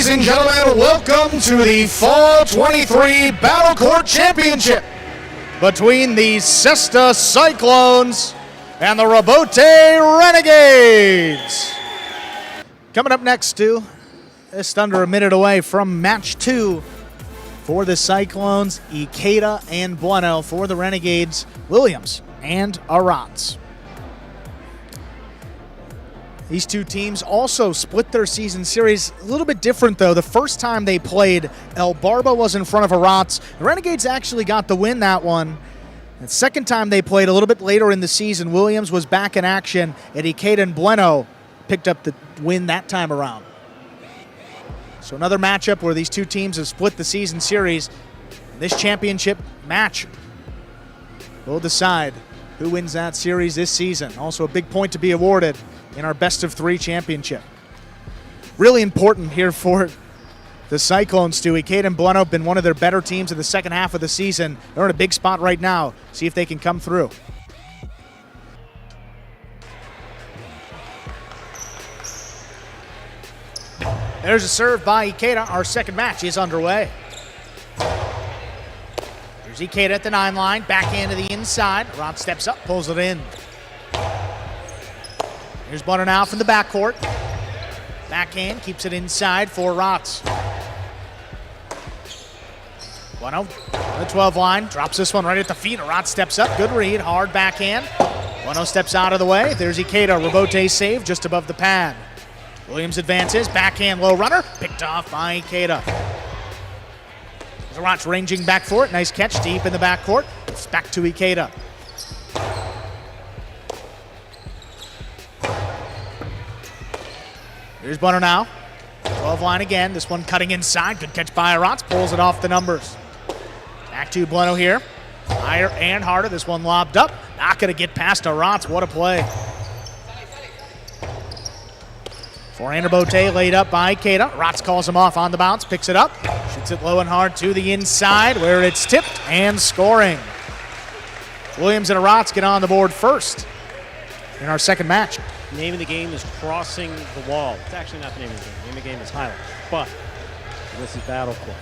Ladies and gentlemen, welcome to the Fall 23 Battle Court Championship between the Cesta Cyclones and the Rebote Renegades. Coming up next, Stu, just under a minute away from match 2 for the Cyclones, IKEDA and Bueno. For the Renegades, Williams and Aratz. These two teams also split their season series. A little bit different, though. The first time they played, El Barba was in front of Aratz. The Renegades actually got the win that one. The second time they played, a little bit later in the season, Williams was back in action, and IKEDA and Bueno picked up the win that time around. So another matchup where these two teams have split the season series. This championship match will decide who wins that series this season. Also a big point to be awarded in our best-of-3 championship. Really important here for the Cyclones, too. IKEDA and Bueno have been one of their better teams in the second half of the season. They're in a big spot right now. See if they can come through. There's a serve by IKEDA. Our second match is underway. Here's IKEDA at the 9 line. Backhand to the inside. Aratz steps up, pulls it in. Here's Bueno now from the backcourt. Backhand, keeps it inside for Aratz. Bueno, the 12 line, drops this one right at the feet. Aratz steps up, good read, hard backhand. Bueno steps out of the way. There's IKEDA, Rebote save just above the pad. Williams advances, backhand low runner, picked off by IKEDA. Aratz ranging back for it, nice catch deep in the backcourt. It's back to IKEDA. Here's Bueno now. 12 line again. This one cutting inside. Good catch by Aratz. Pulls it off the numbers. Back to Bueno here. Higher and harder. This one lobbed up. Not going to get past Aratz. What a play. Forehand Rebote laid up by IKEDA. Aratz calls him off on the bounce. Picks it up. Shoots it low and hard to the inside where it's tipped and scoring. Williams and Aratz get on the board first in our second match. The name of the game is crossing the wall. It's actually not the name of the game. The name of the game is highlight. But this is battle court.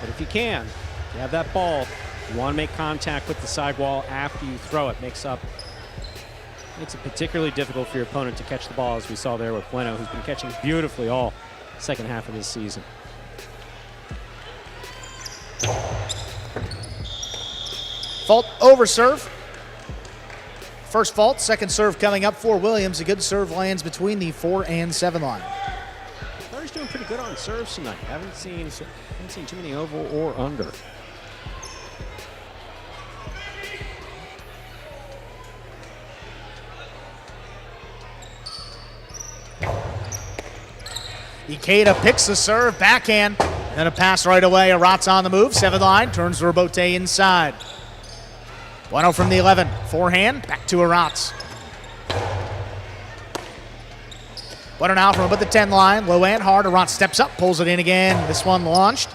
But if you can, you have that ball, you want to make contact with the sidewall after you throw it. Makes it particularly difficult for your opponent to catch the ball, as we saw there with Bueno, who's been catching beautifully all second half of this season. Fault over serve. First fault, second serve coming up for Williams. A good serve lands between the 4 and 7 line. He's doing pretty good on serves tonight. Haven't seen too many over or under. IKEDA picks the serve, backhand, and a pass right away. Aratz on the move, 7 line, turns Rebote inside. Bueno from the 11, forehand, back to Aratz. Bueno now from about the 10 line, low and hard. Aratz steps up, pulls it in again. This one launched.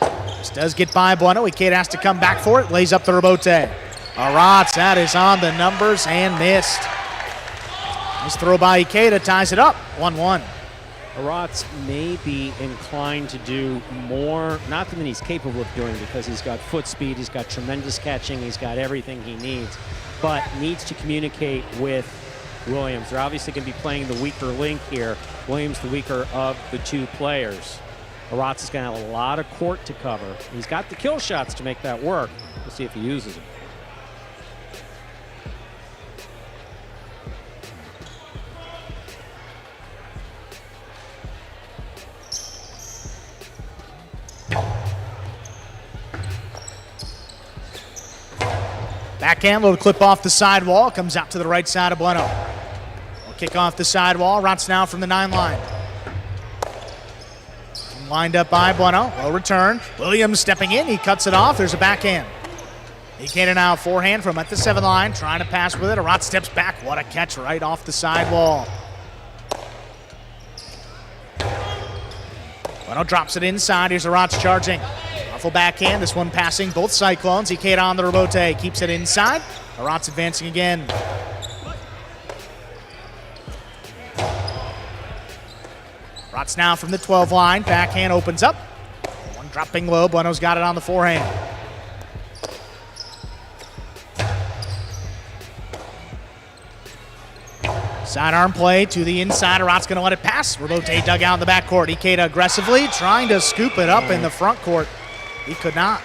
This does get by Bueno. IKEDA has to come back for it, lays up the Rebote. Aratz, that is on the numbers and missed. Nice throw by IKEDA, ties it up, 1-1. Aratz may be inclined to do more, not than he's capable of doing, because he's got foot speed, he's got tremendous catching, he's got everything he needs, but needs to communicate with Williams. They're obviously going to be playing the weaker link here. Williams the weaker of the two players. Aratz is going to have a lot of court to cover. He's got the kill shots to make that work. We'll see if he uses them. Backhand, little clip off the sidewall, comes out to the right side of Bueno. We'll kick off the sidewall. Aratz now from the 9 line. Lined up by Bueno. Low return. Williams stepping in. He cuts it off. There's a backhand. IKEDA now forehand from at the 7 line, trying to pass with it. Aratz steps back. What a catch right off the sidewall. Bueno drops it inside. Here's Aratz charging. Powerful backhand. This one passing both Cyclones. IKEDA on the Rebote. Keeps it inside. Aratz advancing again. Aratz Aratz now from the 12 line. Backhand opens up. One dropping low. Bueno's got it on the forehand. Sidearm play to the inside. Aratz going to let it pass. Rebote dug out in the backcourt. IKEDA aggressively trying to scoop it up in the front court. He could not.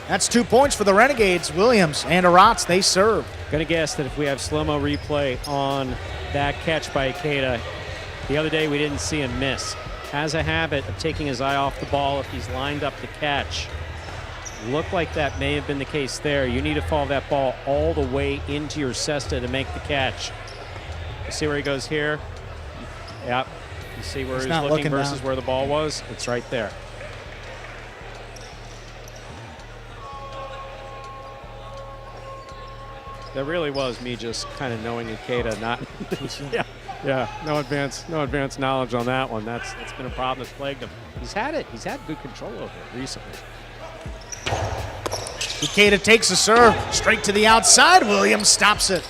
That's 2 points for the Renegades. Williams and Aratz, they serve. Gonna guess that if we have slow-mo replay on that catch by IKEDA, the other day we didn't see him miss. Has a habit of taking his eye off the ball if he's lined up to catch. Looked like that may have been the case there. You need to follow that ball all the way into your cesta to make the catch. You see where he goes here? Yep. You see where he's looking versus down. Where the ball was? It's right there. That really was me just kind of knowing IKEDA, not no advanced knowledge on that one. That's been a problem that's plagued him. He's had good control over it recently. IKEDA takes a serve straight to the outside. Williams stops it.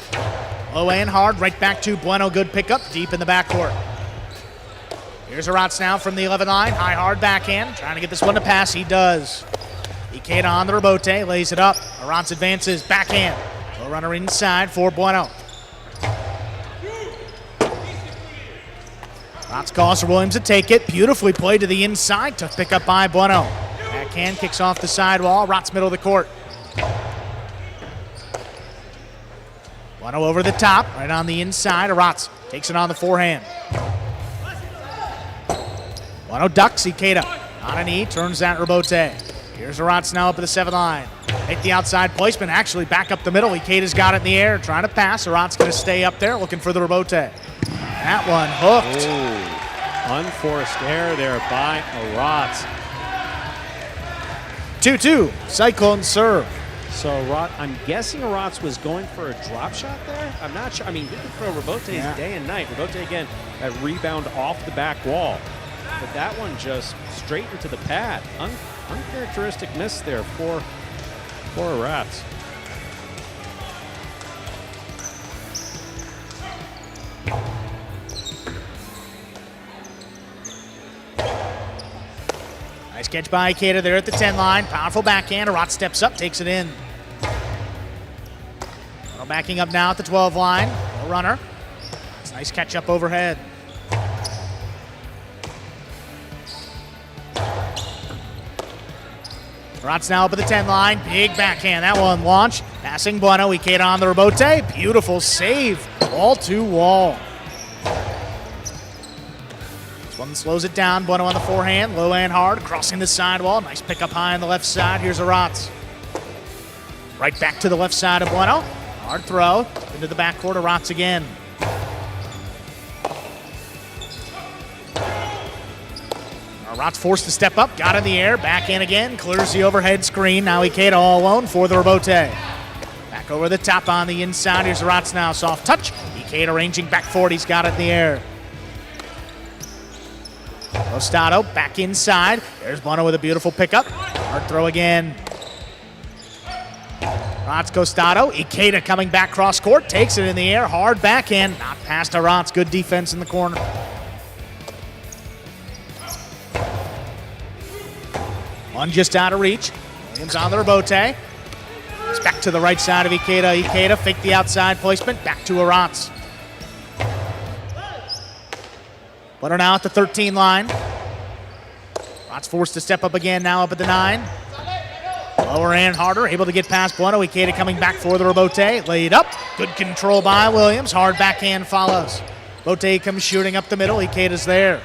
Low and hard, right back to Bueno. Good pickup deep in the backcourt. Here's Aratz now from the 11 line. High, hard backhand. Trying to get this one to pass. He does. IKEDA on the rebote, lays it up. Aratz advances, backhand. Low runner inside for Bueno. Aratz calls for Williams to take it. Beautifully played to the inside. Tough pickup by Bueno. Backhand kicks off the sidewall. Aratz middle of the court. Bueno over the top, right on the inside. Aratz takes it on the forehand. Bueno ducks. IKEDA on a knee, turns that rebote. Here's Aratz now up at the 7 line. Hit the outside placement, actually back up the middle. IKEDA's got it in the air, trying to pass. Aratz going to stay up there, looking for the rebote. That one hooked. Ooh. Unforced error there by Aratz. 2-2, Cyclones serve. So I'm guessing Aratz was going for a drop shot there. I'm not sure. I mean, he can throw rebotes day and night. Rebote again, that rebound off the back wall. But that one just straight into the pad. Uncharacteristic miss there for Aratz. Nice catch by IKEDA there at the 10 line. Powerful backhand. Aratz steps up, takes it in. Backing up now at the 12 line. No runner. It's a nice catch up overhead. Aratz now up at the 10 line. Big backhand. That one launched. Passing Bueno. IKEDA on the rebote. Beautiful save. Wall to wall. This one slows it down. Bueno on the forehand. Low and hard. Crossing the sidewall. Nice pickup high on the left side. Here's Aratz. Right back to the left side of Bueno. Hard throw into the backcourt. Aratz again. Aratz forced to step up, got in the air, back in again, clears the overhead screen. Now IKEDA all alone for the rebote. Back over the top on the inside. Here's Aratz now, soft touch. IKEDA ranging back forward, he's got it in the air. Costado back inside. There's Bueno with a beautiful pickup. Hard throw again. Aratz Costado. IKEDA coming back cross court, takes it in the air, hard backhand, not past Aratz. Good defense in the corner. One just out of reach. Williams on the rebote. It's back to the right side of IKEDA. IKEDA fake the outside placement. Back to Aratz. Bueno now at the 13 line. Aratz forced to step up again now up at the 9. Lower and harder. Able to get past Bueno. IKEDA coming back for the rebote. Laid up. Good control by Williams. Hard backhand follows. Rebote comes shooting up the middle. IKEDA's there.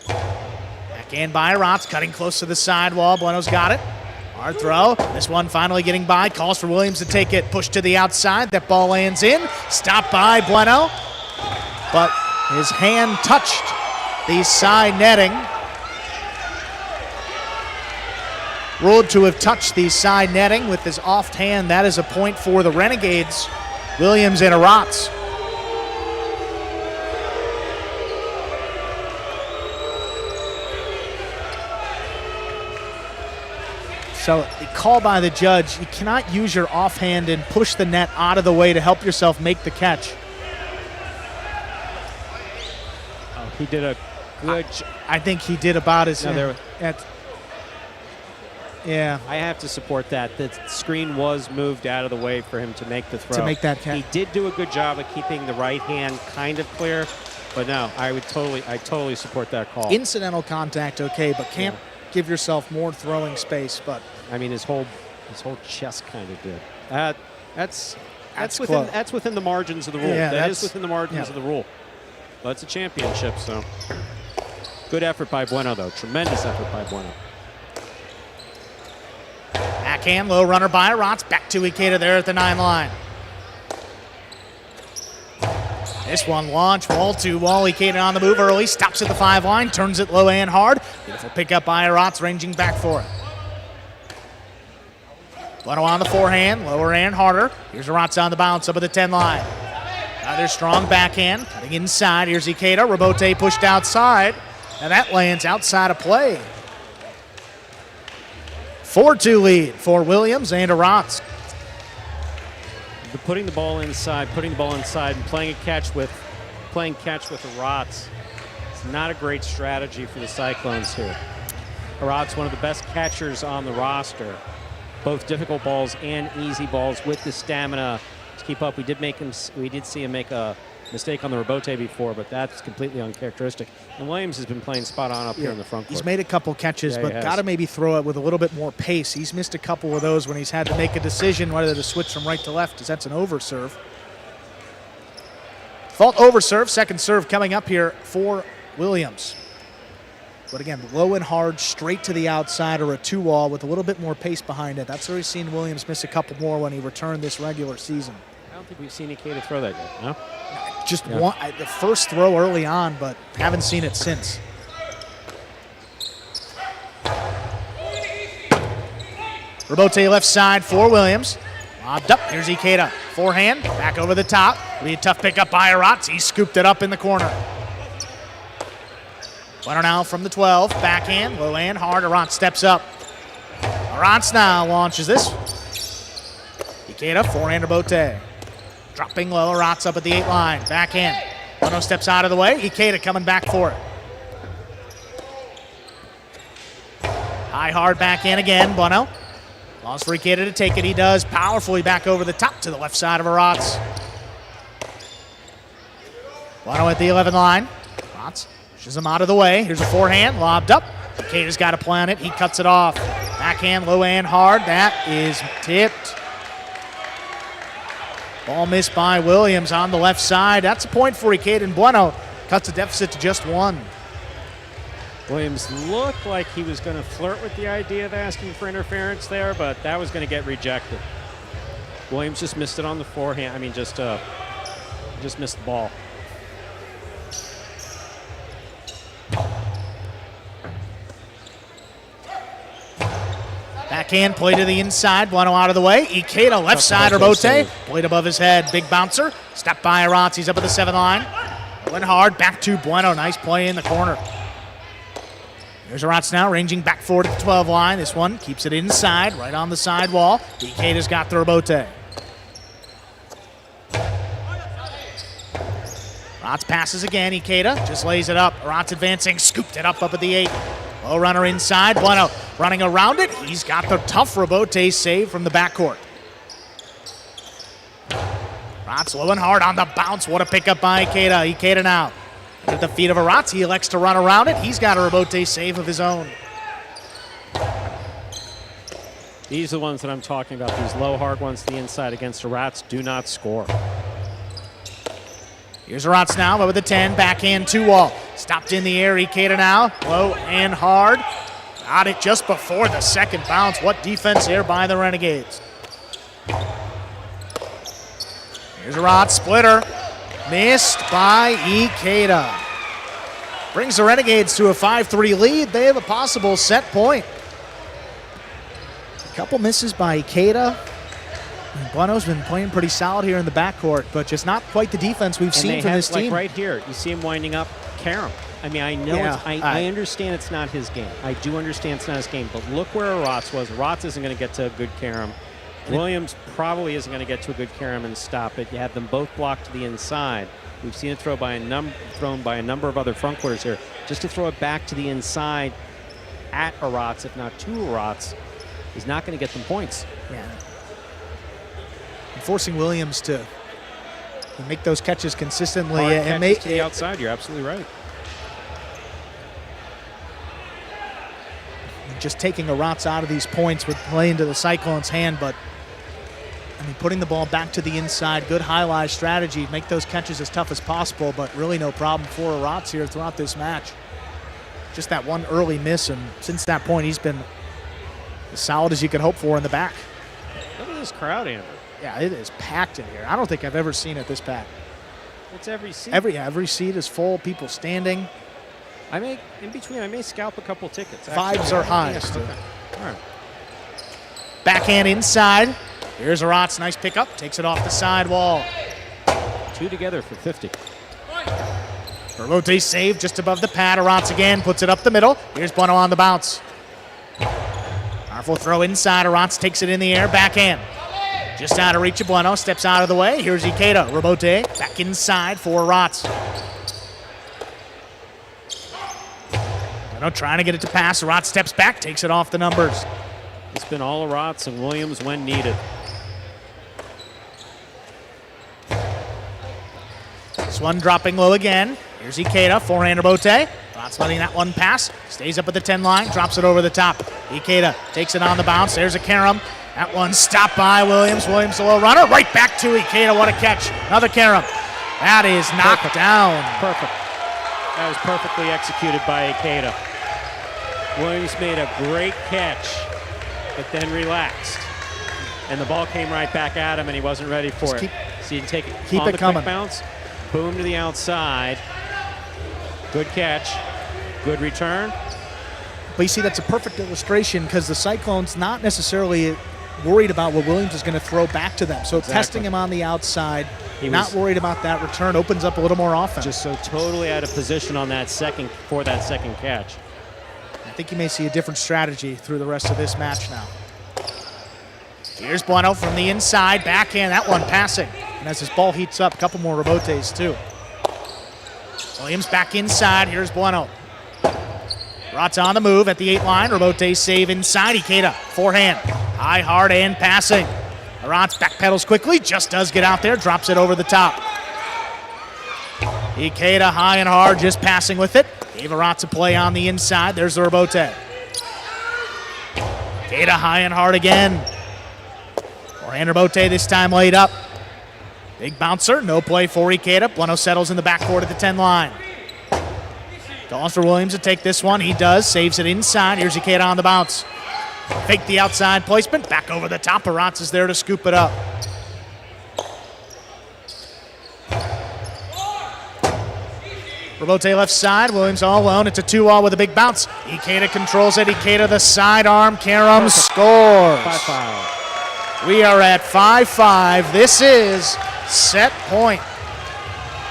Backhand by Aratz, cutting close to the sidewall. Bueno's got it. Hard throw. This one finally getting by. Calls for Williams to take it. Push to the outside. That ball lands in. Stopped by Bueno. But his hand touched the side netting. Ruled to have touched the side netting with his off hand. That is a point for the Renegades. Williams and Aratz. So the call by the judge, you cannot use your offhand and push the net out of the way to help yourself make the catch. He did a good. I think he did about as. Yeah. I have to support that. The screen was moved out of the way for him to make the throw. To make that catch. He did do a good job of keeping the right hand kind of clear, but no, I totally support that call. Incidental contact, okay, but can't give yourself more throwing space. But I mean, his whole chest kind of did. That's within the margins of the rule. Yeah, that is within the margins of the rule. But it's a championship, so good effort by Bueno, though. Tremendous effort by Bueno. Backhand, low runner by Aratz. Back to IKEDA there at the 9 line. This one launched wall to wall. IKEDA on the move early. Stops at the 5 line. Turns it low and hard. Beautiful pickup by Aratz, ranging back for it. Bueno on the forehand. Lower and harder. Here's Aratz on the bounce up at the 10 line. Another strong backhand. Cutting inside. Here's IKEDA. Rebote pushed outside. And that lands outside of play. 4-2 lead for Williams and Aratz. Putting the ball inside, and playing catch with Aratz. It's not a great strategy for the Cyclones here. Aratz, one of the best catchers on the roster. Both difficult balls and easy balls with the stamina to keep up. We did see him make a mistake on the rebote before, but that's completely uncharacteristic. And Williams has been playing spot on up here in the front court. He's made a couple catches, but got to maybe throw it with a little bit more pace. He's missed a couple of those when he's had to make a decision whether to switch from right to left, because that's an overserve. Fault overserve, second serve coming up here for Williams. But again, low and hard, straight to the outside or a 2-wall with a little bit more pace behind it. That's where we've seen Williams miss a couple more when he returned this regular season. I don't think we've seen IKEDA throw that yet, no? Just one, the first throw early on, but haven't seen it since. Rebote left side for Williams. Lobbed up. Here's IKEDA. Forehand. Back over the top. Be a tough pickup by Aratz. He scooped it up in the corner. Bueno now from the 12. Backhand. Low and hard. Aratz steps up. Aratz now launches this. IKEDA. Forehand Rebote. Dropping low. Aratz up at the 8 line. Backhand. Bueno steps out of the way. IKEDA coming back for it. High hard backhand again. Bueno. Allows for IKEDA to take it. He does powerfully back over the top to the left side of Aratz. Bueno at the 11 line. Aratz pushes him out of the way. Here's a forehand. Lobbed up. IKEDA's got to plan it. He cuts it off. Backhand low and hard. That is tipped. Ball missed by Williams on the left side. That's a point for IKEDA, and Bueno cuts the deficit to just 1. Williams looked like he was going to flirt with the idea of asking for interference there, but that was going to get rejected. Williams just missed it on the forehand. I mean, just missed the ball. Backhand play to the inside. Bueno out of the way. IKEDA left side Rebote. Played above his head. Big bouncer. Step by Aratz. He's up at the 7 line. Went hard. Back to Bueno. Nice play in the corner. There's Aratz now ranging back forward at the 12 line. This one keeps it inside, right on the sidewall. IKEDA's got the Rebote. Aratz passes again. IKEDA just lays it up. Aratz advancing. Scooped it up at the 8. Low runner inside. Bueno running around it. He's got the tough Rebote save from the backcourt. Aratz low and hard on the bounce. What a pickup by IKEDA. IKEDA now at the feet of Aratz. He elects to run around it. He's got a Rebote save of his own. These are the ones that I'm talking about. These low, hard ones to the inside against Aratz do not score. Here's Aratz now over the 10. Backhand 2-wall. Stopped in the air. IKEDA now. Low and hard. Got it just before the second bounce. What defense here by the Renegades. Here's Aratz. Splitter. Missed by IKEDA. Brings the Renegades to a 5-3 lead. They have a possible set point. A couple misses by IKEDA. Bueno's been playing pretty solid here in the backcourt, but just not quite the defense we've seen from this team. Like right here, you see him winding up Karam. I mean, I know I understand it's not his game. I do understand it's not his game, but look where Aratz was. Aratz isn't going to get to a good Karam. Williams probably isn't going to get to a good Karam and stop it. You have them both blocked to the inside. We've seen it thrown by a number of other front quarters here. Just to throw it back to the inside at Aratz, if not to Aratz, is not going to get them points. Yeah. And forcing Williams to make those catches consistently. Hard and catches to the outside, you're absolutely right. Just taking Aratz out of these points would play into the Cyclones' hand, but I mean, putting the ball back to the inside, good high-lie strategy, make those catches as tough as possible, but really no problem for Aratz here throughout this match. Just that one early miss, and since that point, he's been as solid as you could hope for in the back. Look at this crowd, Andrew. Yeah, it is packed in here. I don't think I've ever seen it this packed. It's every seat. Every seat is full, people standing. I may scalp a couple tickets. Vibes are highest. Okay. All right. Backhand inside. Here's Aratz, nice pickup, takes it off the sidewall. 2 together for 50. Rebote save just above the pad. Aratz again puts it up the middle. Here's Bueno on the bounce. Powerful throw inside. Aratz takes it in the air, backhand. Just out of reach of Bueno, steps out of the way. Here's IKEDA. Rebote back inside for Aratz. Bueno trying to get it to pass. Aratz steps back, takes it off the numbers. It's been all Aratz and Williams when needed. This one dropping low again. Here's IKEDA, forehand Rebote. Aratz letting that one pass. Stays up at the 10 line, drops it over the top. IKEDA takes it on the bounce. There's a Karam. That one stopped by Williams. Williams, a low runner. Right back to IKEDA. What a catch. Another Karam. That is knocked down. Perfect. That was perfectly executed by IKEDA. Williams made a great catch, but then relaxed. And the ball came right back at him, and he wasn't ready for it. So you can take it keep on it the coming. quick bounce, boom to the outside. Good catch, good return. But you see, that's a perfect illustration because the Cyclones not necessarily worried about what Williams is going to throw back to them. So testing him on the outside, not worried about that return, opens up a little more offense. Just so totally out of position on that second catch. I think you may see a different strategy through the rest of this match now. Here's Bueno from the inside, backhand, that one passing. And as his ball heats up, a couple more Rebotes too. Williams back inside, here's Bueno. Aratz on the move at the 8 line, Rebote save inside, IKEDA, forehand, high, hard, and passing. Aratz backpedals quickly, just does get out there, drops it over the top. IKEDA high and hard, just passing with it. Gave Aratz a play on the inside. There's the Rebote. IKEDA high and hard again. Forehand Rebote this time laid up. Big bouncer, no play for IKEDA. Bueno settles in the backcourt at the 10 line. Calls for Williams to take this one. He does, saves it inside. Here's IKEDA on the bounce. Fake the outside placement, back over the top. Aratz is there to scoop it up. Rebote left side, Williams all alone. It's a 2-all with a big bounce. IKEDA controls it. IKEDA the sidearm. Karam scores. 5-5. We are at 5-5. This is set point.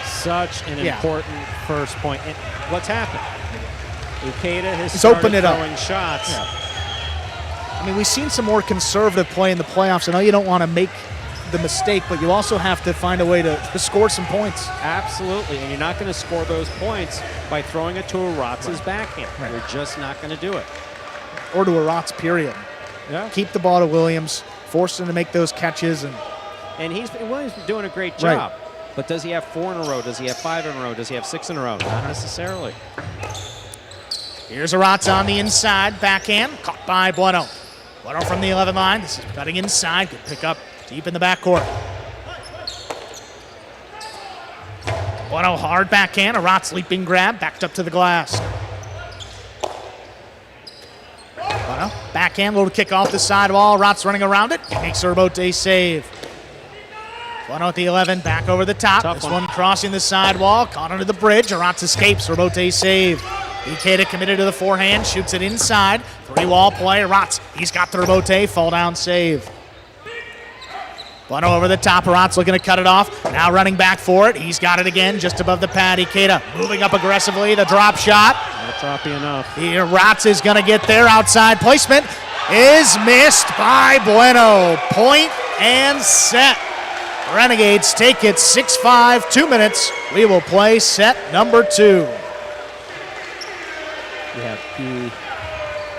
Such an important first point. And what's happened? IKEDA has opened it up. throwing shots. Yeah. I mean, we've seen some more conservative play in the playoffs. I know you don't want to make the mistake, but you also have to find a way to score some points. Absolutely, and you're not going to score those points by throwing it to Aratz's backhand. Right. You're just not going to do it. Or to Aratz, period. Yeah. Keep the ball to Williams, force him to make those catches. And Williams been doing a great job. Right. But does he have 4 in a row? Does he have 5 in a row? Does he have 6 in a row? Not necessarily. Here's Aratz on the inside, backhand, caught by Bueno. Bueno from the 11 line. This is cutting inside. Good pick up deep in the backcourt. Bueno hard backhand. Aratz leaping grab, backed up to the glass. Bueno backhand, little kick off the sidewall. Aratz running around it. Makes a Rebote save. Bueno at the 11, back over the top. This one crossing the sidewall, caught under the bridge. Aratz escapes. Rebote save. IKEDA committed to the forehand, shoots it inside. 3-wall play. Aratz, he's got the Rebote, fall down save. Bueno over the top. Aratz looking to cut it off. Now running back for it. He's got it again, just above the pad. IKEDA moving up aggressively. The drop shot. Not droppy enough. Here, Aratz is going to get there. Outside placement is missed by Bueno. Point and set. Renegades take it 6-5, 2 minutes. We will play set number 2. Yeah, the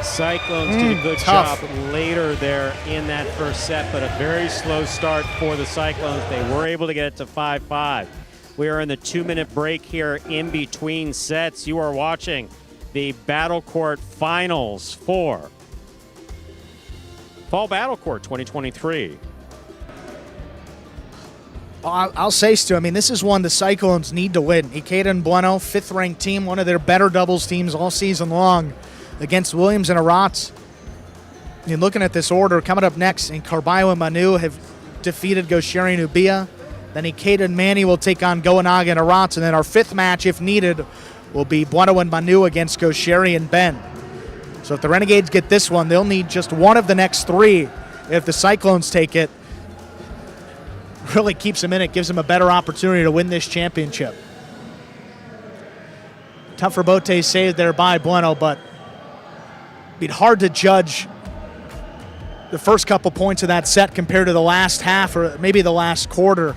Cyclones did a good tough job later there in that first set, but a very slow start for the Cyclones. They were able to get it to 5-5. We are in the 2-minute break here in between sets. You are watching the Battle Court Finals for Fall Battle Court 2023. I'll say, Stu, I mean, this is one the Cyclones need to win. IKEDA and Bueno, 5th-ranked team, one of their better doubles teams all season long against Williams and Aratz. And looking at this order, coming up next, and Carballo and Manu have defeated Gosheri and Ubia. Then IKEDA and Manny will take on Goenaga and Aratz. And then our 5th match, if needed, will be Bueno and Manu against Gosheri and Ben. So if the Renegades get this one, they'll need just one of the next 3 if the Cyclones take it. Really keeps them in it, gives them a better opportunity to win this championship. Tough rebote saved there by Bueno, but it'd be hard to judge the first couple points of that set compared to the last half or maybe the last quarter.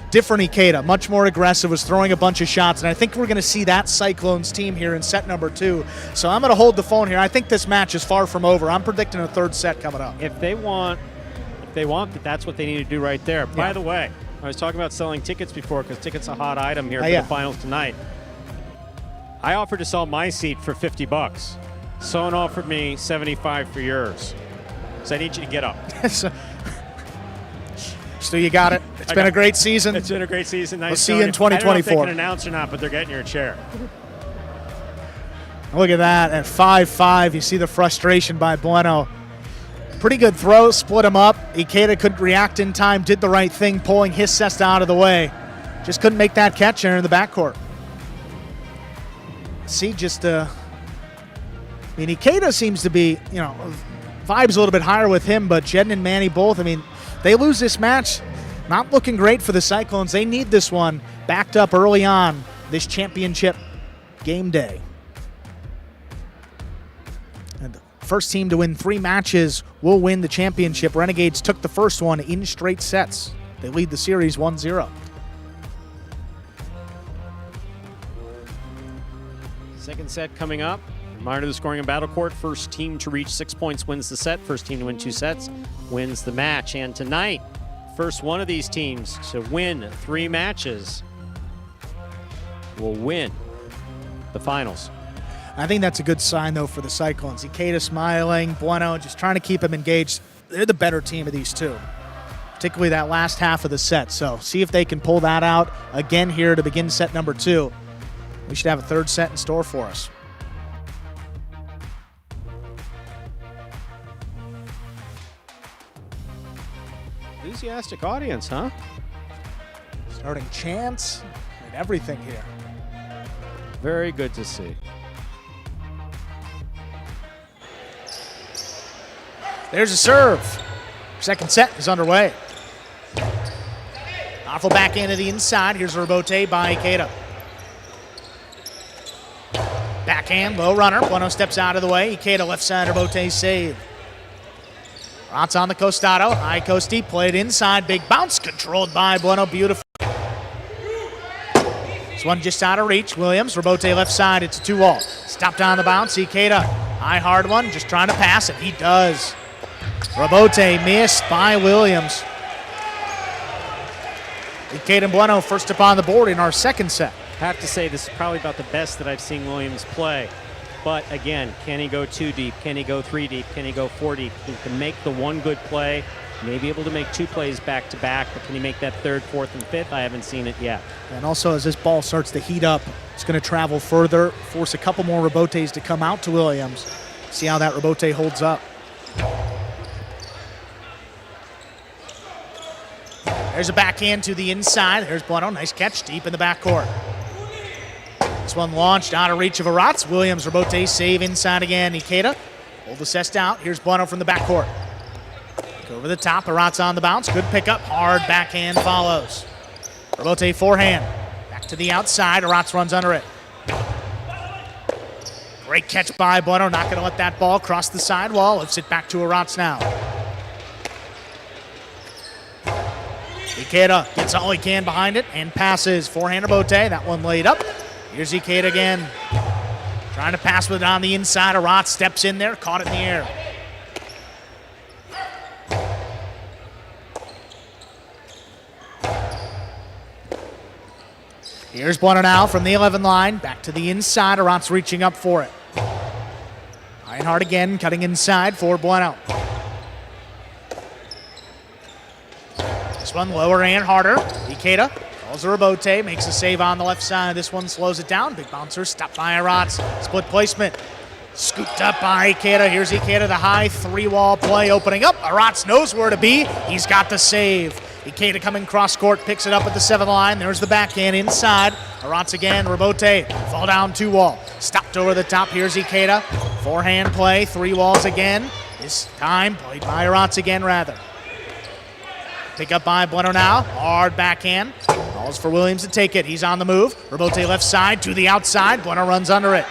Different IKEDA, much more aggressive, was throwing a bunch of shots, and I think we're going to see that Cyclones team here in set number 2. So I'm going to hold the phone here. I think this match is far from over. I'm predicting a 3rd set coming up. If they want, that's what they need to do right there. Yeah. By the way, I was talking about selling tickets before because tickets are a hot item here for the finals tonight. I offered to sell my seat for $50. Someone offered me $75 for yours. So I need you to get up. Stu, you got it. It's been a great season. It's been a great season. We'll see you in 2024. I don't know if they can announce or not, but they're getting your chair. Look at that. At 5-5, you see the frustration by Bueno. Pretty good throw, split him up. IKEDA couldn't react in time, did the right thing, pulling his Cesta out of the way. Just couldn't make that catch there in the backcourt. See, IKEDA seems to be, vibes a little bit higher with him, but Jedden and Manny both, they lose this match. Not looking great for the Cyclones. They need this one backed up early on this championship game day. And the first team to win 3 matches will win the championship. Renegades took the first one in straight sets. They lead the series 1-0. Second set coming up. Reminder of the scoring in Battle Court. First team to reach 6 points wins the set. First team to win 2 sets wins the match. And tonight, first one of these teams to win 3 matches will win the finals. I think that's a good sign, though, for the Cyclones. IKEDA smiling, Bueno just trying to keep them engaged. They're the better team of these 2, particularly that last half of the set. So see if they can pull that out again here to begin set number 2. We should have a 3rd set in store for us. Enthusiastic audience, huh? Starting chants and everything here. Very good to see. There's a serve. Second set is underway. Powerful backhand to the inside. Here's a rebote by IKEDA. Backhand, low runner. Bueno steps out of the way. IKEDA left side rebote save. Aratz on the costado. High coasty, played inside. Big bounce, controlled by Bueno. Beautiful. This one just out of reach. Williams, rebote left side. It's a 2-all. Stopped on the bounce. IKEDA, high hard one. Just trying to pass it. He does. Rebote missed by Williams. IKEDA and Bueno first up on the board in our second set. I have to say this is probably about the best that I've seen Williams play. But again, can he go 2 deep? Can he go 3 deep? Can he go 4 deep? He can make the one good play, may be able to make 2 plays back to back, but can he make that 3rd, 4th, and 5th? I haven't seen it yet. And also as this ball starts to heat up, it's going to travel further, force a couple more rebotes to come out to Williams. See how that rebote holds up. There's a backhand to the inside. There's Bueno. Nice catch deep in the backcourt. This one launched out of reach of Aratz. Williams rebote save inside again. IKEDA hold the Cesta out. Here's Bueno from the backcourt. Go over the top. Aratz on the bounce. Good pickup. Hard backhand follows. Rebote forehand. Back to the outside. Aratz runs under it. Great catch by Bueno. Not going to let that ball cross the sidewall. Lifts it back to Aratz now. IKEDA gets all he can behind it and passes. Forehand Rebote, that one laid up. Here's IKEDA again. Trying to pass with it on the inside. Aratz steps in there, caught it in the air. Here's Bueno now from the 11 line. Back to the inside. Aratz reaching up for it. Reinhardt again, cutting inside for Bueno. This one lower and harder. IKEDA calls a Rebote, makes a save on the left side. This one slows it down. Big bouncer, stopped by Aratz. Split placement. Scooped up by IKEDA. Here's IKEDA, the high three-wall play opening up. Aratz knows where to be. He's got the save. IKEDA coming cross court, picks it up at the 7 line. There's the backhand inside. Aratz again, Rebote, fall down 2-wall. Stopped over the top. Here's IKEDA. Forehand play, 3 walls again. This time played by Aratz again, rather. Pick up by Bueno now. Hard backhand. Calls for Williams to take it. He's on the move. Rebote left side to the outside. Bueno runs under it.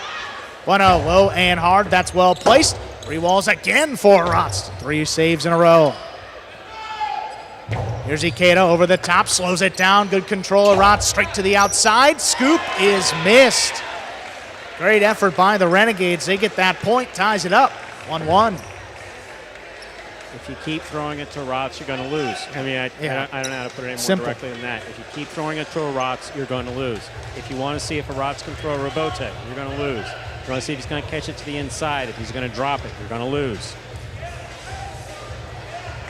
Bueno low and hard. That's well placed. 3 walls again for Aratz. 3 saves in a row. Here's IKEDA over the top. Slows it down. Good control. Aratz straight to the outside. Scoop is missed. Great effort by the Renegades. They get that point. Ties it up. 1-1. If you keep throwing it to Aratz, you're going to lose. I mean, I don't know how to put it any more directly than that. If you keep throwing it to Aratz, you're going to lose. If you want to see if Aratz can throw a Rebote, you're going to lose. If you want to see if he's going to catch it to the inside, if he's going to drop it, you're going to lose.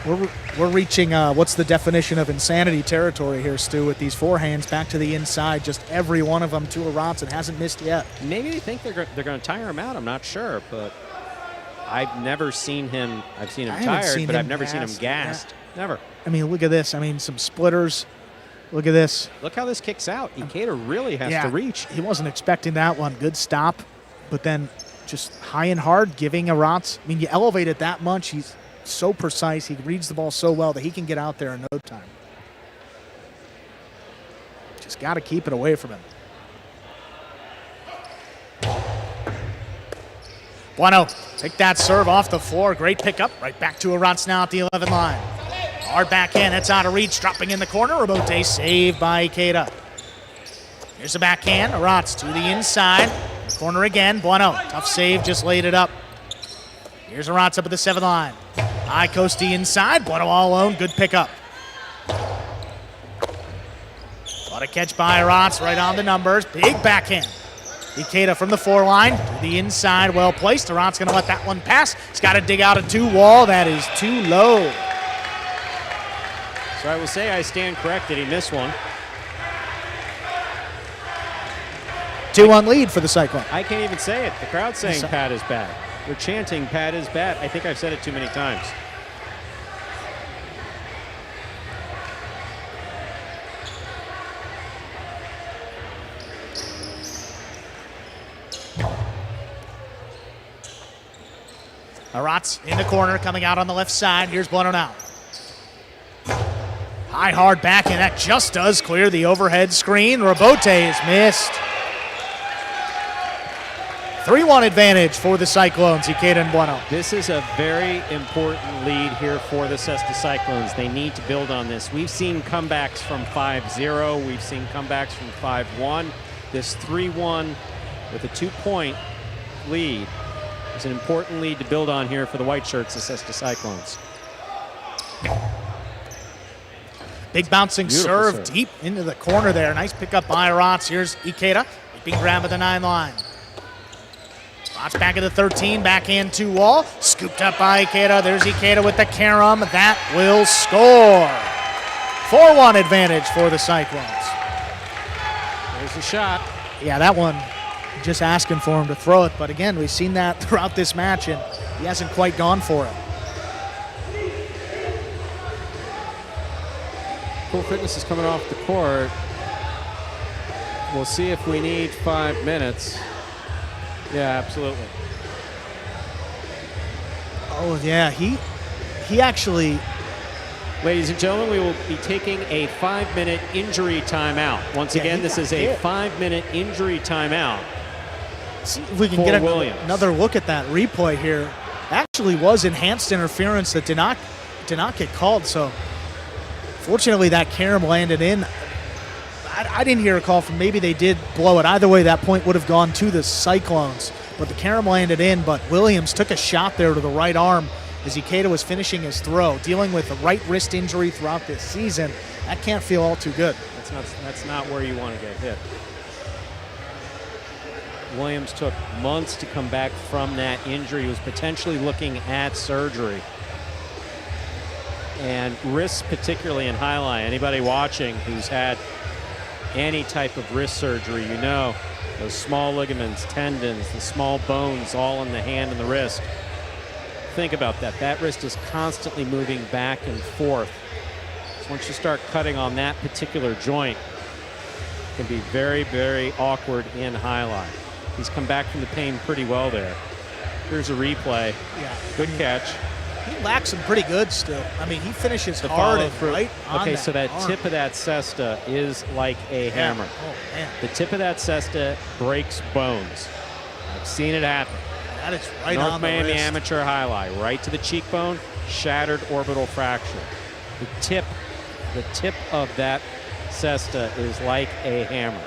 We're reaching, what's the definition of insanity territory here, Stu, with these forehands back to the inside, just every one of them to Aratz and hasn't missed yet. Maybe they think they're going to tire him out. I'm not sure, but I've never seen him. I've seen him tired, but I've never seen him gassed. Yeah. Never. I mean, look at this. I mean, some splitters. Look at this. Look how this kicks out. IKEDA really has to reach. He wasn't expecting that one. Good stop, but then just high and hard, giving Aratz. I mean, you elevate it that much. He's so precise. He reads the ball so well that he can get out there in no time. Just got to keep it away from him. Bueno, take that serve off the floor. Great pickup. Right back to Aratz now at the 11 line. Hard backhand. That's out of reach. Dropping in the corner. Rebote saved by IKEDA. Here's the backhand. Aratz to the inside. The corner again. Bueno, tough save. Just laid it up. Here's Aratz up at the 7 line. High coasty inside. Bueno all alone. Good pickup. What a catch by Aratz. Right on the numbers. Big backhand. IKEDA from the 4 line to the inside. Well placed. Aratz going to let that one pass. He's got to dig out a 2-wall. That is too low. So I will say I stand corrected. He missed one. 2-1 lead for the Cyclone. I can't even say it. The crowd's saying Pat is bad. They're chanting Pat is bad. I think I've said it too many times. Aratz in the corner, coming out on the left side. Here's Bueno now. High, hard back, and that just does clear the overhead screen. Rebote is missed. 3-1 advantage for the Cyclones, IKEDA and Bueno. This is a very important lead here for the Cesta Cyclones. They need to build on this. We've seen comebacks from 5-0. We've seen comebacks from 5-1. This 3-1 with a 2-point lead is an important lead to build on here for the white shirts, the Cesta Cyclones. Big bouncing serve deep into the corner there. Nice pickup by Aratz. Here's IKEDA. Big grab at the 9 line. Aratz back at the 13, backhand 2-wall. Scooped up by IKEDA. There's IKEDA with the carom. That will score. 4-1 advantage for the Cyclones. There's the shot. Yeah, that one, just asking for him to throw it. But again, we've seen that throughout this match, and he hasn't quite gone for it. Cool Fitness is coming off the court. We'll see if we need 5 minutes. Yeah, absolutely. Oh, yeah, he actually... Ladies and gentlemen, we will be taking a 5-minute injury timeout. Once again, this is a 5-minute injury timeout. See if we can get another look at that replay here. Actually was enhanced interference that did not get called, so Fortunately, that carom landed in. I didn't hear a call from, maybe they did blow it. Either way, that point would have gone to the Cyclones. But the carom landed in, but Williams took a shot there to the right arm as IKEDA was finishing his throw. Dealing with a right wrist injury throughout this season, that can't feel all too good. That's not where you want to get hit. Williams took months to come back from that injury. He was potentially looking at surgery. And wrists, particularly in highlight, anybody watching who's had any type of wrist surgery, you know, those small ligaments, tendons, the small bones all in the hand and the wrist. Think about that. That wrist is constantly moving back and forth. So once you start cutting on that particular joint, it can be very, very awkward in highlight. He's come back from the pain pretty well there. Here's a replay. Yeah. Good catch. He lacks him pretty good still. I mean, he finishes The hard follow and through. right on Okay, so that arm. tip of that cesta is like a hammer. Oh, man. The tip of that cesta breaks bones. I've seen it happen. That is right North on the Miami wrist. amateur highlight, right to the cheekbone, shattered orbital fracture. The tip of that cesta is like a hammer.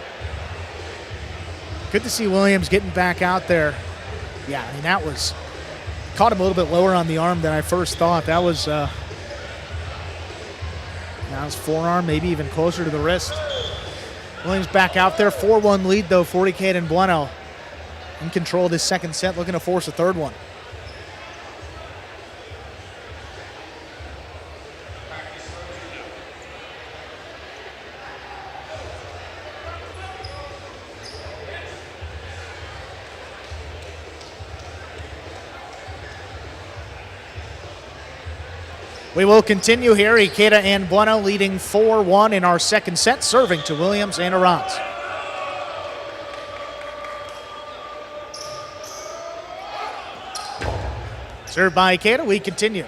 Good to see Williams getting back out there. Yeah, I mean, that was, caught him a little bit lower on the arm than I first thought. That was forearm, maybe even closer to the wrist. Williams back out there, 4-1 lead though for IKEDA Bueno. In control of this second set, looking to force a third one. We will continue here. IKEDA and Bueno leading 4-1 in our second set, serving to Williams and Aratz. Served by IKEDA, we continue.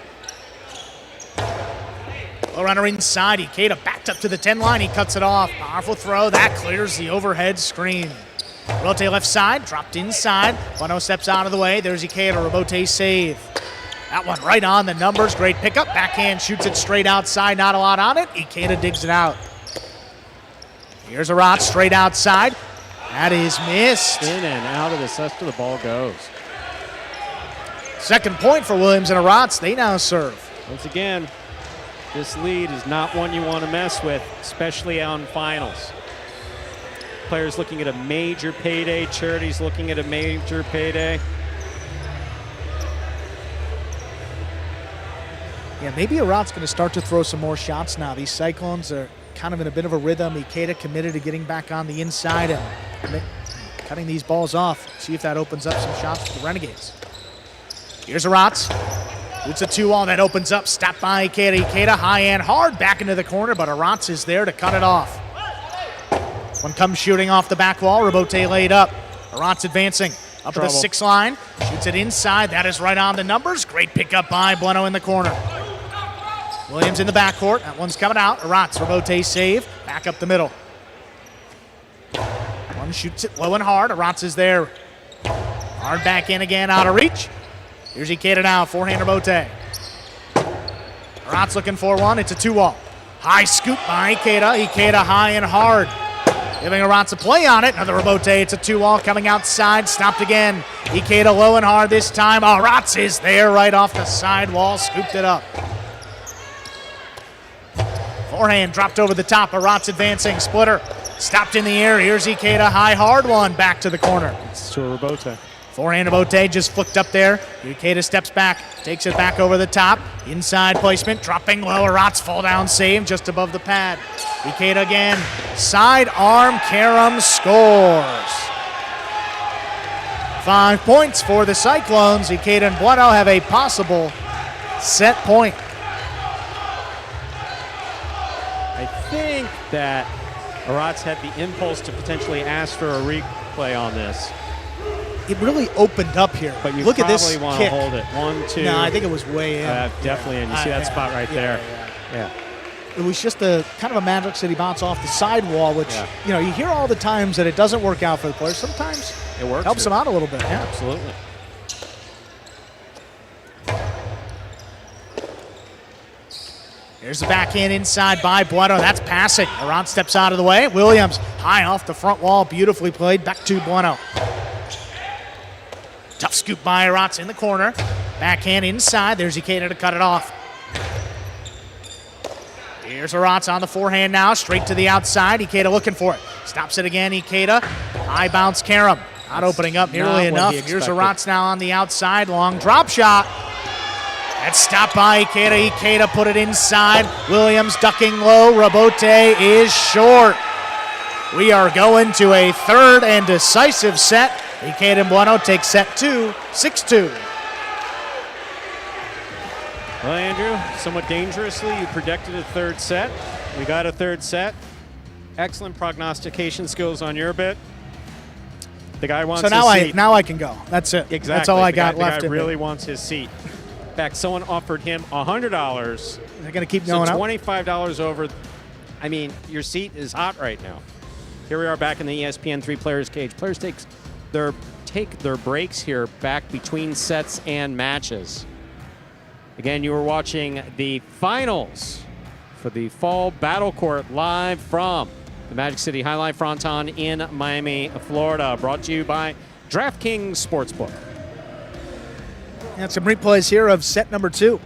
Low runner inside, IKEDA backed up to the 10 line, he cuts it off. Powerful throw, that clears the overhead screen. Rebote left side, dropped inside. Bueno steps out of the way, there's IKEDA, Rebote save. That one right on the numbers, great pickup. Backhand shoots it straight outside, not a lot on it. IKEDA digs it out. Here's Aratz straight outside. That is missed. In and out of the cesta, the ball goes. Second point for Williams and Aratz. They now serve. Once again, this lead is not one you want to mess with, especially on finals. Players looking at a major payday, charities looking at a major payday. Yeah, maybe Aratz going to start to throw some more shots now. These Cyclones are kind of in a bit of a rhythm. IKEDA committed to getting back on the inside and cutting these balls off. See if that opens up some shots for the Renegades. Here's Aratz. It's a 2-all that opens up. Stopped by IKEDA. IKEDA high and hard back into the corner, but Aratz is there to cut it off. One comes shooting off the back wall. Rebote laid up. Aratz advancing up to the 6 line. Shoots it inside. That is right on the numbers. Great pickup by Bueno in the corner. Williams in the backcourt. That one's coming out. Aratz, Rebote save. Back up the middle. One shoots it low and hard. Aratz is there. Hard back in again, out of reach. Here's IKEDA now, forehand Rebote. Aratz looking for one. It's a 2-all. High scoop by IKEDA. IKEDA high and hard. Giving Aratz a play on it. Another Rebote. It's a 2-all coming outside. Stopped again. IKEDA low and hard this time. Aratz is there right off the sidewall. Scooped it up. Forehand dropped over the top. Aratz advancing. Splitter. Stopped in the air. Here's IKEDA. High hard one. Back to the corner. It's to a Rebote. Forehand Rebote just flicked up there. IKEDA steps back. Takes it back over the top. Inside placement. Dropping low. Aratz fall down save just above the pad. IKEDA again. Side arm carom scores. 5 points for the Cyclones. IKEDA and Bueno have a possible set point. I think that Aratz had the impulse to potentially ask for a replay on this. It really opened up here. But you look at this probably want kick. to hold it. 1, 2. No, I think it was way in. Definitely in. You see that spot right there. Yeah. It was just a kind of a Magic City bounce off the sidewall, which, you know, you hear all the times that it doesn't work out for the players. Sometimes it works. Helps them out a little bit. Yeah, absolutely. Here's the backhand inside by Bueno. That's passing. Aratz steps out of the way. Williams high off the front wall. Beautifully played. Back to Bueno. Tough scoop by Aratz in the corner. Backhand inside. There's IKEDA to cut it off. Here's Aratz on the forehand now. Straight to the outside. IKEDA looking for it. Stops it again. IKEDA. High bounce Karam. Not opening up nearly enough. Here's Aratz now on the outside. Long drop shot. That's stopped by IKEDA. IKEDA put it inside. Williams ducking low. Rebote is short. We are going to a third and decisive set. IKEDA and Bueno take set 2, 6-2. Well, Andrew, somewhat dangerously, you predicted a third set. We got a third set. Excellent prognostication skills on your bit. The guy wants his seat. Now I can go. That's it. Exactly. That's all I got left. The guy really wants his seat. In fact, someone offered him $100. They're going to keep going up. $25 over. I mean, your seat is hot right now. Here we are back in the ESPN 3 Players Cage. Players take their breaks here back between sets and matches. Again, you were watching the finals for the Fall Battle Court live from the Magic City Jai-Alai Fronton in Miami, Florida. Brought to you by DraftKings Sportsbook. And some replays here of set number 2.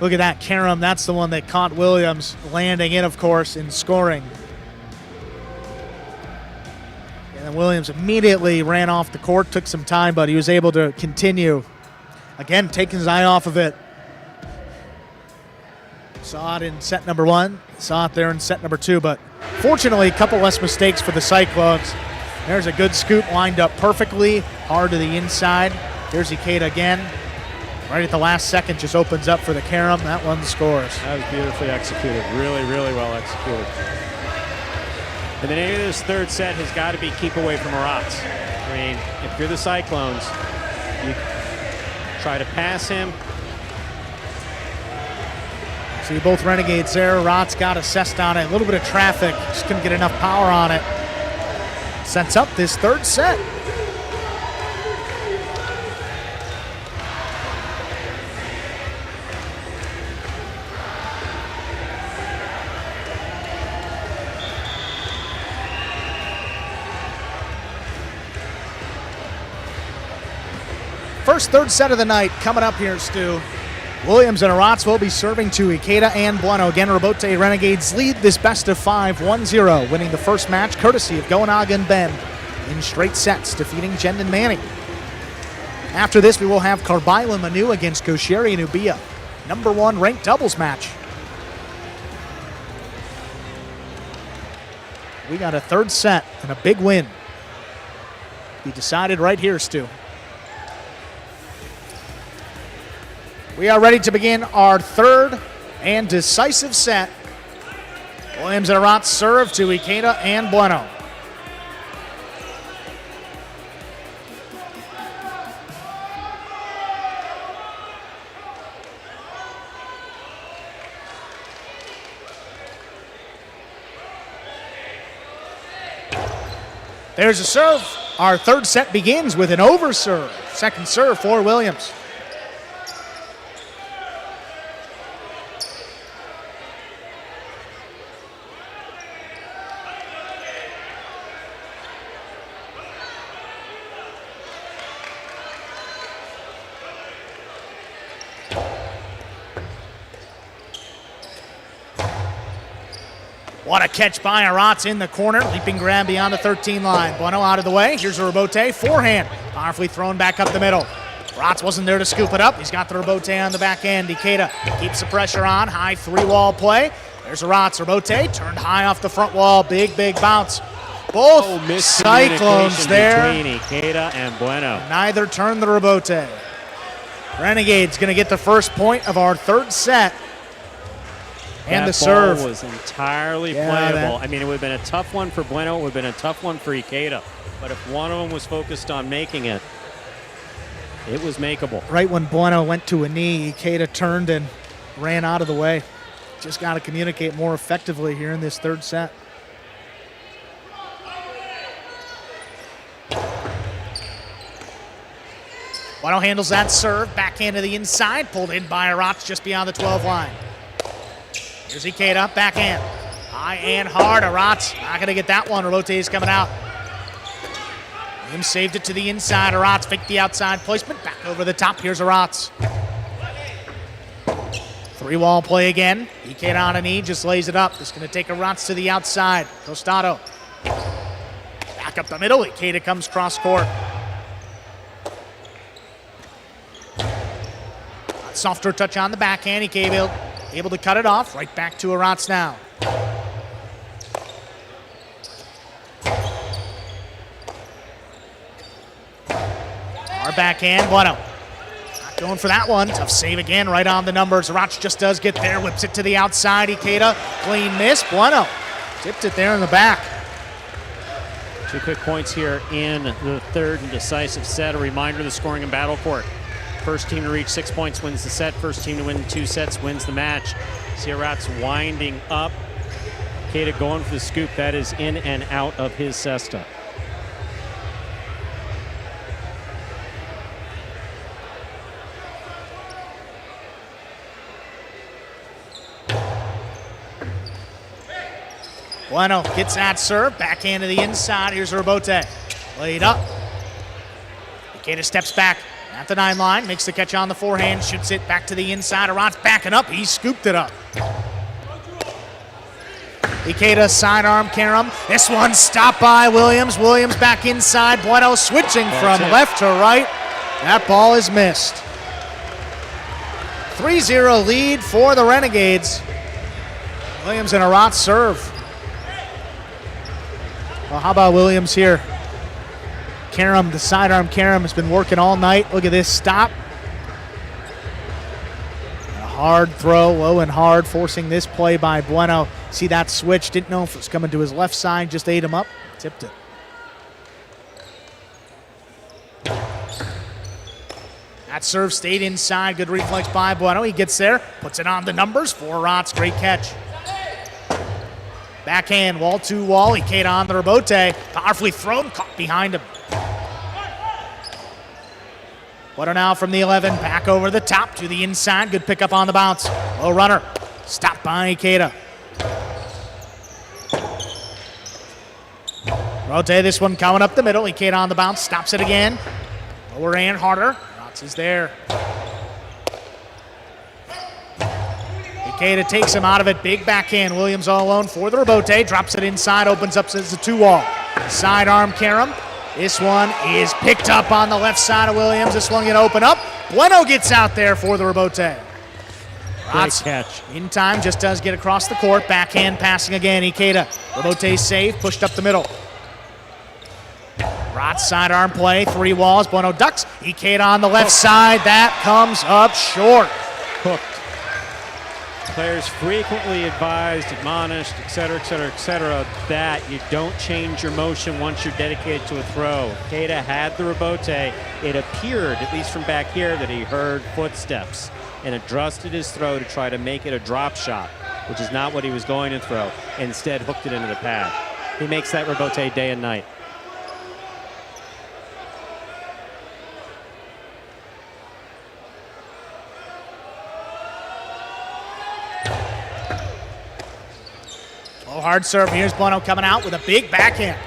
Look at that, Karam. That's the one that caught Williams landing in, of course, and scoring. And then Williams immediately ran off the court, took some time, but he was able to continue. Again, taking his eye off of it. Saw it in set number 1, saw it there in set number 2, but fortunately, a couple less mistakes for the Cyclones. There's a good scoop lined up perfectly, hard to the inside. Here's IKEDA again. Right at the last second, just opens up for the Karam. That one scores. That was beautifully executed. Really, really well executed. And the name of this third set has got to be keep away from Aratz. I mean, if you're the Cyclones, you try to pass him. See both Renegades there. Aratz got assessed on it. A little bit of traffic. Just couldn't get enough power on it. Sets up this third set. First third set of the night coming up here, Stu. Williams and Aratz will be serving to IKEDA and Bueno. Again, Rebote Renegades lead this best of 5, 1-0, winning the first match courtesy of Goenaga Ben in straight sets, defeating Jendon Manning. After this, we will have Carbaila Manu against Gosheri and Ubia. Number 1 ranked doubles match. We got a third set and a big win. Be decided right here, Stu. We are ready to begin our third and decisive set. Williams and Aratz serve to IKEDA and Bueno. There's a serve. Our third set begins with an over serve. Second serve for Williams. What a catch by Aratz in the corner. Leaping grab beyond the 13 line. Bueno out of the way. Here's a Rebote. Forehand. Powerfully thrown back up the middle. Aratz wasn't there to scoop it up. He's got the Rebote on the back end. IKEDA keeps the pressure on. High 3-wall play. There's Aratz. Rebote turned high off the front wall. Big, big bounce. Both Cyclones there. Between IKEDA and Bueno. Neither turned the Rebote. Renegades going to get the first point of our third set. And the serve ball was entirely playable. I mean, it would have been a tough one for Bueno. It would have been a tough one for IKEDA. But if one of them was focused on making it, it was makeable. Right when Bueno went to a knee, IKEDA turned and ran out of the way. just got to communicate more effectively here in this third set. Bueno handles that serve, backhand to the inside, pulled in by Aratz just beyond the 12 line. Here's IKEDA, backhand. High and hard, Aratz not going to get that one. Rebote is coming out. Williams saved it to the inside. Aratz faked the outside placement, back over the top. Here's Aratz. 3-wall play again. IKEDA on a knee, just lays it up. Just going to take Aratz to the outside. Costado. Back up the middle. IKEDA comes cross court. Softer touch on the backhand. IKEDA able to cut it off. Right back to Aratz now. Our backhand, Bueno. Not going for that one. Tough save again, right on the numbers. Aratz just does get there, whips it to the outside. IKEDA, clean miss. Bueno tipped it there in the back. 2 quick points here in the third and decisive set. A reminder of the scoring in battle court. First team to reach 6 points wins the set. First team to win 2 sets wins the match. See Aratz winding up. IKEDA going for the scoop. That is in and out of his cesta. Bueno gets that serve, backhand to the inside. Here's Rebote. Laid up. IKEDA steps back at the 9 line, makes the catch on the forehand, shoots it back to the inside. Aratz backing up, he scooped it up. IKEDA sidearm carom. This one stopped by Williams. Williams back inside. Bueno switching from left to right. That ball is missed. 3-0 lead for the Renegades. Williams and Aratz serve. Well, how about Williams here? Carom, the sidearm carom has been working all night. Look at this stop. A hard throw, low and hard, forcing this play by Bueno. See that switch, didn't know if it was coming to his left side, just ate him up, tipped it. That serve stayed inside, good reflex by Bueno. He gets there, puts it on the numbers for Aratz, great catch. Backhand, wall to wall, IKEDA on the Rebote. Powerfully thrown, caught behind him. Bueno now from the 11, back over the top to the inside. Good pickup on the bounce. Low runner, stopped by IKEDA. Rebote, this one coming up the middle. IKEDA on the bounce, stops it again. Lower and harder. Aratz is there. IKEDA takes him out of it. Big backhand. Williams all alone for the Rebote. Drops it inside, opens up as a 2-wall. Sidearm carom. This one is picked up on the left side of Williams. This one going to open up. Bueno gets out there for the Rebote. Great catch. In time, just does get across the court. Backhand passing again. IKEDA. Rebote save, pushed up the middle. Aratz sidearm play, 3 walls. Bueno ducks. IKEDA on the left side. That comes up short. Hooked. Players frequently advised, admonished, et cetera, that you don't change your motion once you're dedicated to a throw. IKEDA had the Rebote. It appeared, at least from back here, that he heard footsteps and adjusted his throw to try to make it a drop shot, which is not what he was going to throw. Instead, hooked it into the pad. He makes that Rebote day and night. Oh, hard serve. Here's Bueno coming out with a big backhand.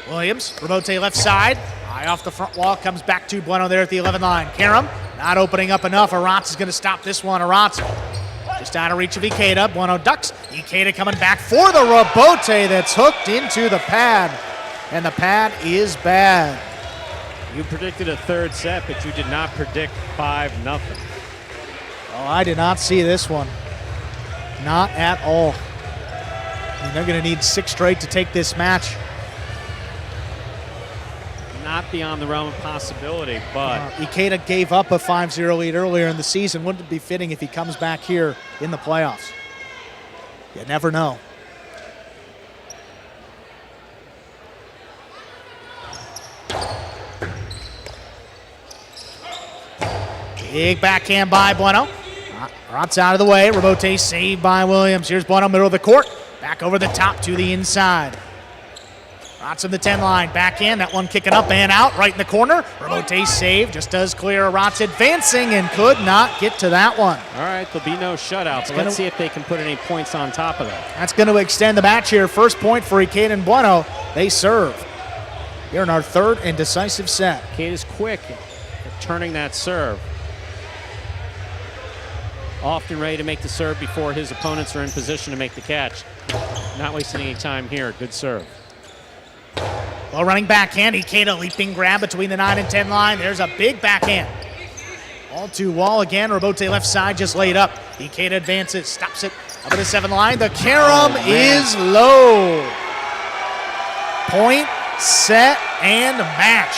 Williams, Rebote left side. High off the front wall, comes back to Bueno there at the 11 line. Carom not opening up enough. Aratz is going to stop this one. Aratz just out of reach of IKEDA. Bueno ducks. IKEDA coming back for the Rebote that's hooked into the pad. And the pad is bad. You predicted a third set, but you did not predict 5-0. Oh, I did not see this one. Not at all. They're going to need 6 straight to take this match. Not beyond the realm of possibility, but... IKEDA gave up a 5-0 lead earlier in the season. Wouldn't it be fitting if he comes back here in the playoffs? You never know. Big backhand by Bueno. Aratz out of the way. Rebote saved by Williams. Here's Bueno, middle of the court. Back over the top to the inside. Aratz on the 10 line. Back in. That one kicking up and out. Right in the corner. Rebote save. Just does clear. Aratz advancing and could not get to that one. All right, there'll be no shutout, but let's see if they can put any points on top of that. That's going to extend the match here. First point for IKEDA Bueno. They serve. Here in our third and decisive set. IKEDA's quick at turning that serve. Often ready to make the serve before his opponents are in position to make the catch. Not wasting any time here. Good serve. Well, running backhand. IKEDA leaping grab between the 9 and 10 line. There's a big backhand. All to wall again. Rebote left side just laid up. IKEDA advances. Stops it up at the 7 line. The carom is low. Point, set, and match.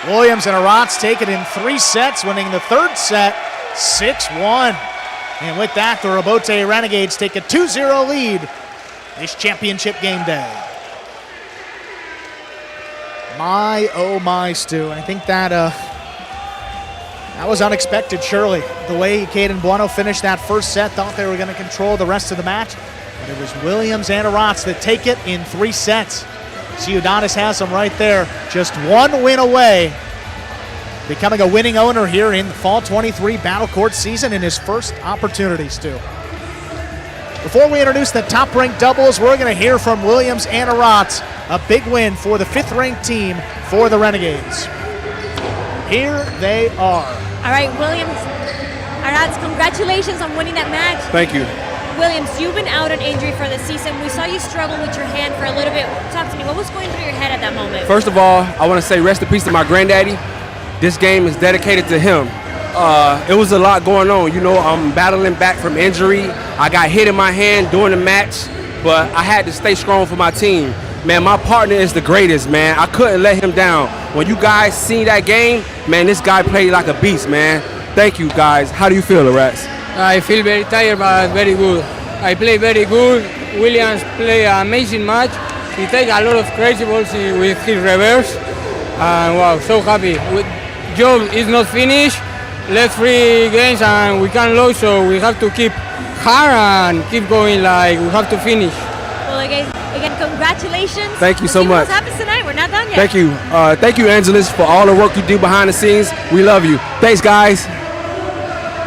Williams and Aratz take it in 3 sets, winning the third set 6-1. And with that, the Rebote Renegades take a 2-0 lead this championship game day. My, oh my, Stu. I think that was unexpected, surely. The way IKEDA Bueno finished that first set, thought they were going to control the rest of the match. But it was Williams and Aratz that take it in 3 sets. Ciudadas has them right there, just 1 win away, becoming a winning owner here in the Fall 23 Battle Court season in his first opportunity, Stu. Before we introduce the top-ranked doubles, we're going to hear from Williams and Aratz, a big win for the 5th-ranked team for the Renegades. Here they are. All right, Williams, Aratz, congratulations on winning that match. Thank you. Williams, you've been out on injury for the season. We saw you struggle with your hand for a little bit. Talk to me. What was going through your head at that moment? First of all, I want to say rest in peace to my granddaddy. This game is dedicated to him. It was a lot going on. You know, I'm battling back from injury. I got hit in my hand during the match, but I had to stay strong for my team. Man, my partner is the greatest, man. I couldn't let him down. When you guys seen that game, man, this guy played like a beast, man. Thank you, guys. How do you feel, Aratz? I feel very tired, but very good. I play very good. Williams play an amazing match. He take a lot of crazy balls with his reverse. And wow, so happy. Job is not finished. Left 3 games and we can't lose, so we have to keep hard and keep going like we have to finish. Well, again, congratulations. Thank you so much. What happens tonight? We're not done yet. Thank you. Thank you, Angeles, for all the work you do behind the scenes. We love you. Thanks, guys.